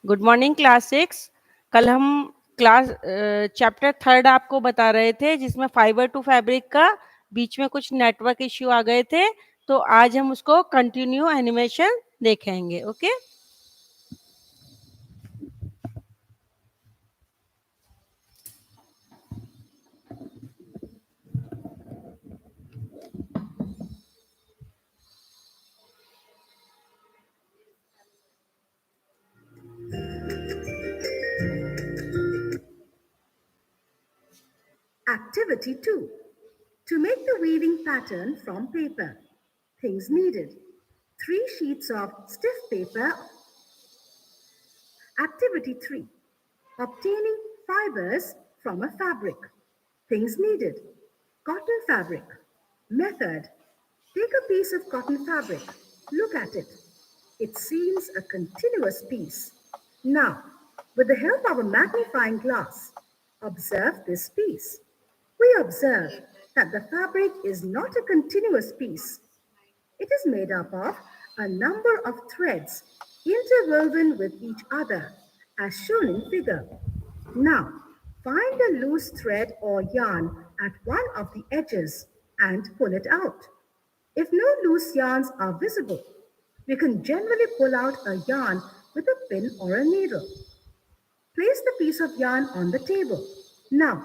Good morning class 6। कल हम class chapter 3 आपको बता रहे थे, जिसमें फाइबर टू फैब्रिक का बीच में कुछ नेटवर्क इश्यू आ गए थे। तो आज हम उसको कंटिन्यू एनिमेशन देखेंगे। Okay, Activity 2. To make the weaving pattern from paper. Things needed. 3 sheets of stiff paper. Activity 3. Obtaining fibers from a fabric. Things needed. Cotton fabric. Method. Take a piece of cotton fabric. Look at it. It seems a continuous piece. Now, with the help of a magnifying glass, observe this piece. We observe that the fabric is not a continuous piece. It is made up of a number of threads interwoven with each other, as shown in figure. Now, find a loose thread or yarn at one of the edges and pull it out. If no loose yarns are visible, we can generally pull out a yarn with a pin or a needle. Place the piece of yarn on the table. Now,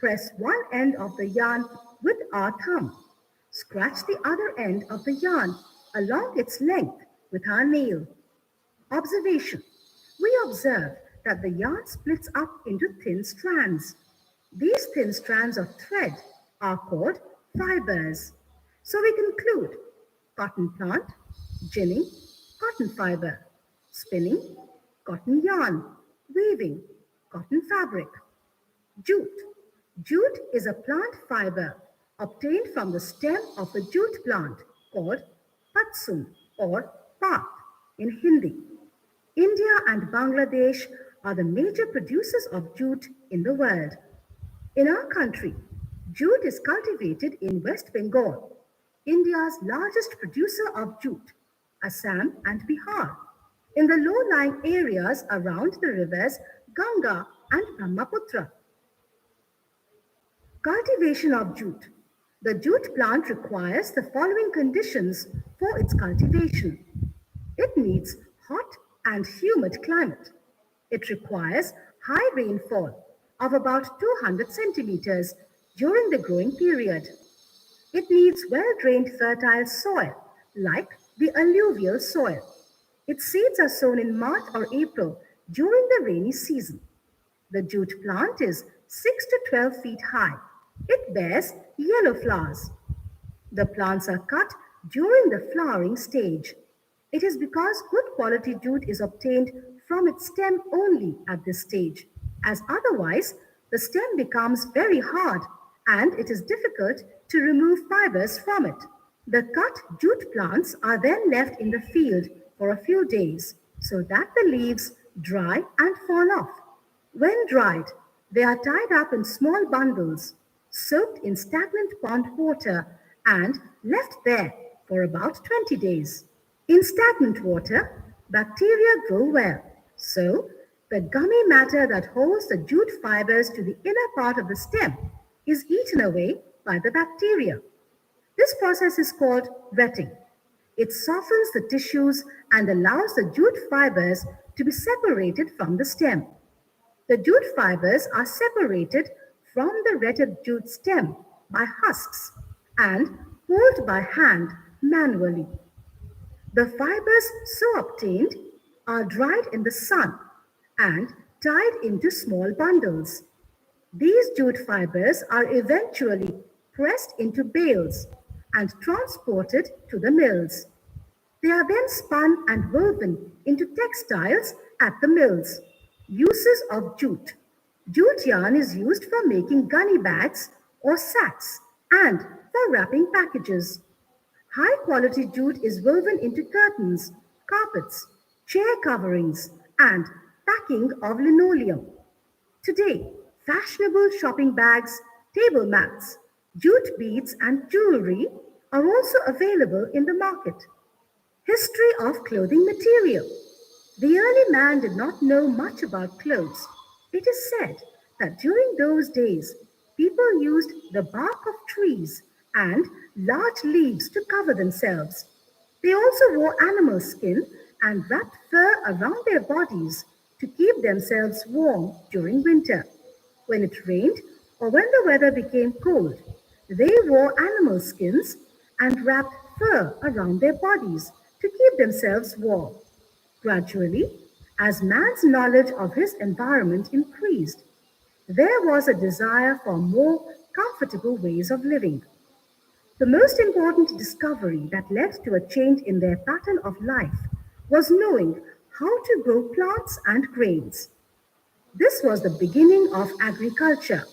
press one end of the yarn with our thumb. Scratch the other end of the yarn along its length with our nail. Observation. We observe that the yarn splits up into thin strands. These thin strands of thread are called fibers. So we conclude cotton plant, ginning, cotton fiber, spinning, cotton yarn, weaving, cotton fabric. Jute. Jute is a plant fiber obtained from the stem of the jute plant called patsum or path in Hindi. India and Bangladesh are the major producers of jute in the world. In our country, jute is cultivated in West Bengal, India's largest producer of jute, Assam and Bihar, in the low-lying areas around the rivers Ganga and Brahmaputra. Cultivation of jute. The jute plant requires the following conditions for its cultivation. It needs hot and humid climate. It requires high rainfall of about 200 centimeters during the growing period. It needs well-drained fertile soil like the alluvial soil. Its seeds are sown in March or April during the rainy season. The jute plant is 6 to 12 feet high. It bears yellow flowers. The plants are cut during the flowering stage. It is because good quality jute is obtained from its stem only at this stage, as otherwise the stem becomes very hard and it is difficult to remove fibers from it. The cut jute plants are then left in the field for a few days so that the leaves dry and fall off. When dried, they are tied up in small bundles, soaked in stagnant pond water, and left there for about 20 days. In stagnant water, bacteria grow well, so the gummy matter that holds the jute fibers to the inner part of the stem is eaten away by the bacteria. This process is called wetting. It softens the tissues and allows the jute fibers to be separated from the stem. The jute fibers are separated from the retted jute stem by husks and pulled by hand manually. The fibers so obtained are dried in the sun and tied into small bundles. These jute fibers are eventually pressed into bales and transported to the mills. They are then spun and woven into textiles at the mills. Uses of jute. Jute yarn is used for making gunny bags or sacks and for wrapping packages. High quality jute is woven into curtains, carpets, chair coverings, and packing of linoleum. Today, fashionable shopping bags, table mats, jute beads, and jewelry are also available in the market. History of clothing material. The early man did not know much about clothes. It is said that during those days, people used the bark of trees and large leaves to cover themselves. They also wore animal skin and wrapped fur around their bodies to keep themselves warm during winter. When it rained or when the weather became cold, they wore animal skins and wrapped fur around their bodies to keep themselves warm. Gradually, as man's knowledge of his environment increased, there was a desire for more comfortable ways of living. The most important discovery that led to a change in their pattern of life was knowing how to grow plants and grains. This was the beginning of agriculture.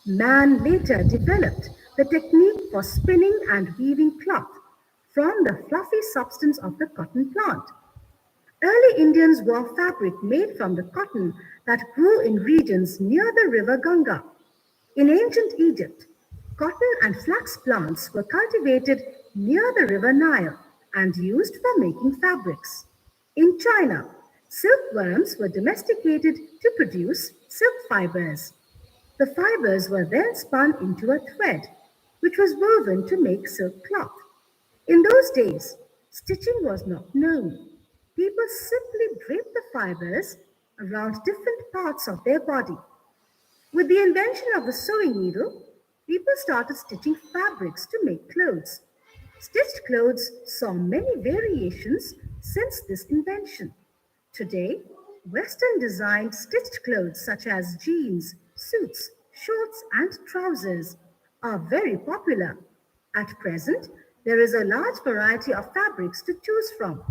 Man later developed the technique for spinning and weaving cloth from the fluffy substance of the cotton plant. Early Indians wore fabric made from the cotton that grew in regions near the river Ganga. In ancient Egypt, cotton and flax plants were cultivated near the river Nile and used for making fabrics. In China, silkworms were domesticated to produce silk fibers. The fibers were then spun into a thread, which was woven to make silk cloth. In those days, stitching was not known. People simply draped the fibers around different parts of their body. With the invention of the sewing needle, people started stitching fabrics to make clothes. Stitched clothes saw many variations since this invention. Today, Western designed stitched clothes such as jeans, suits, shorts, and trousers are very popular. At present, there is a large variety of fabrics to choose from.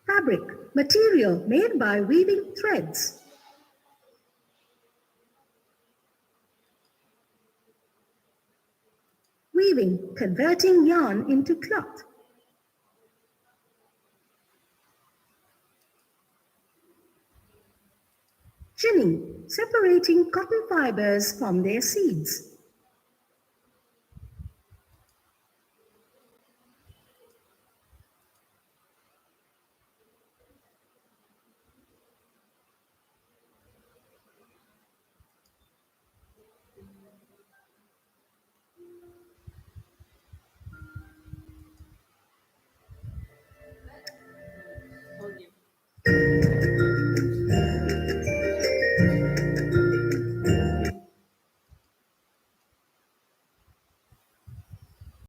Fabric, material made by weaving threads. Weaving, converting yarn into cloth. Ginning, separating cotton fibers from their seeds.